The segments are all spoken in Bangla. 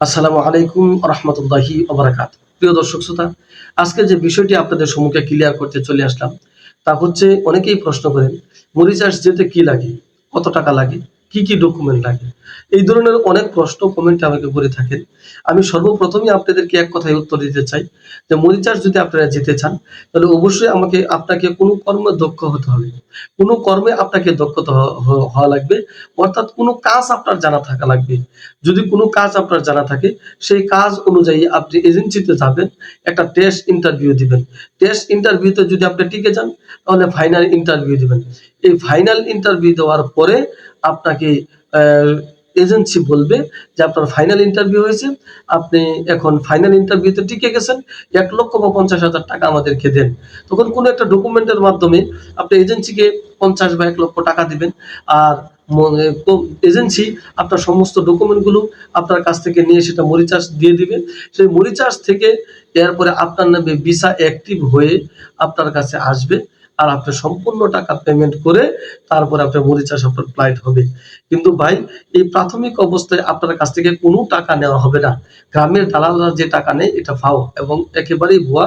আসসালামু আলাইকুম রহমতুল্লাহি ওবারাকাত। প্রিয় দর্শক শ্রোতা, আজকে যে বিষয়টি আপনাদের সম্মুখে ক্লিয়ার করতে চলে আসলাম তা হচ্ছে, অনেকেই প্রশ্ন করেন মরিচাষ যেতে কি লাগে, কত টাকা লাগে, কি কি ডকুমেন্ট লাগে। এই ধরনের অনেক প্রশ্ন কমেন্টে আমাকে করে থাকেন। আমি সর্বপ্রথমে আপনাদেরকে এক কথায় উত্তর দিতে চাই যে মরিচাষ যদি আপনারা যেতে চান তাহলে অবশ্যই আপনাকে কোনো কর্মে দক্ষ হতে হবে, কোনো কর্মে আপনাকে দক্ষতা হওয়া লাগবে, অর্থাৎ কোনো কাজ আপনার জানা থাকা লাগবে। যদি কোনো কাজ আপনার জানা থাকে, সেই কাজ অনুযায়ী আপনি এজেন্সিতে যাবেন, একটা টেস্ট ইন্টারভিউ দিবেন। টেস্ট ইন্টারভিউতে যদি আপনি টিকে যান তাহলে ফাইনাল ইন্টারভিউ দিবেন। এই ফাইনাল ইন্টারভিউ দেওয়ার পরে আপনাকে এজেন্সি বলবে যে আপনার ফাইনাল ইন্টারভিউ হয়েছে, আপনি এখন ফাইনাল ইন্টারভিউতে টিকে গেছেন, 1,50,000 টাকা আমাদেরকে দেন। তখন কোনো একটা ডকুমেন্টের মাধ্যমে আপনি এজেন্সিকে 50 বা 1,00,000 টাকা দিবেন। আর এজেন্সি আপনার সমস্ত ডকুমেন্টগুলো আপনার কাছ থেকে নিয়ে সেটা মরিচাষ দিয়ে দিবে। সেই মরিচাষ থেকে এরপরে আপনার নামে ভিসা অ্যাক্টিভ হয়ে আপনার কাছে আসবে। আর আপনি সম্পূর্ণ টাকা পেমেন্ট করে তারপরে আপনার মরিচাষ আপনার ফ্লাইট হবে। কিন্তু ভাই, এই প্রাথমিক অবস্থায় আপনার কাছ থেকে কোনো টাকা নেওয়া হবে না। গ্রামের দালালরা যে টাকা নেয় এটা ফাও এবং একেবারেই ভুয়া।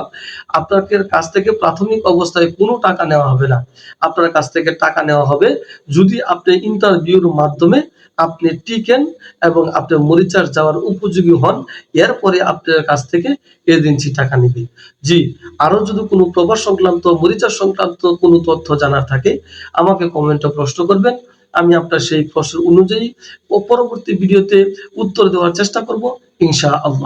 আপনার কাছ থেকে প্রাথমিক অবস্থায় কোনো টাকা নেওয়া হবে না। আপনার কাছ থেকে টাকা নেওয়া হবে যদি আপনি ইন্টারভিউর মাধ্যমে আপনি টিকেন এবং আপনি মরিচাষ যাওয়ার উপযোগী হন, এরপরে আপনার কাছ থেকে এজেন্সি টাকা নেবে। জি, আরো যদি কোনো প্রবাস সংক্রান্ত মরিচাষ সংক্রান্ত কোনো তথ্য জানার থাকে আমাকে কমেন্টে প্রশ্ন করবেন। আমি আপনার সেই প্রশ্ন অনুযায়ী ও পরবর্তী ভিডিওতে উত্তর দেওয়ার চেষ্টা করব ইনশাআল্লাহ।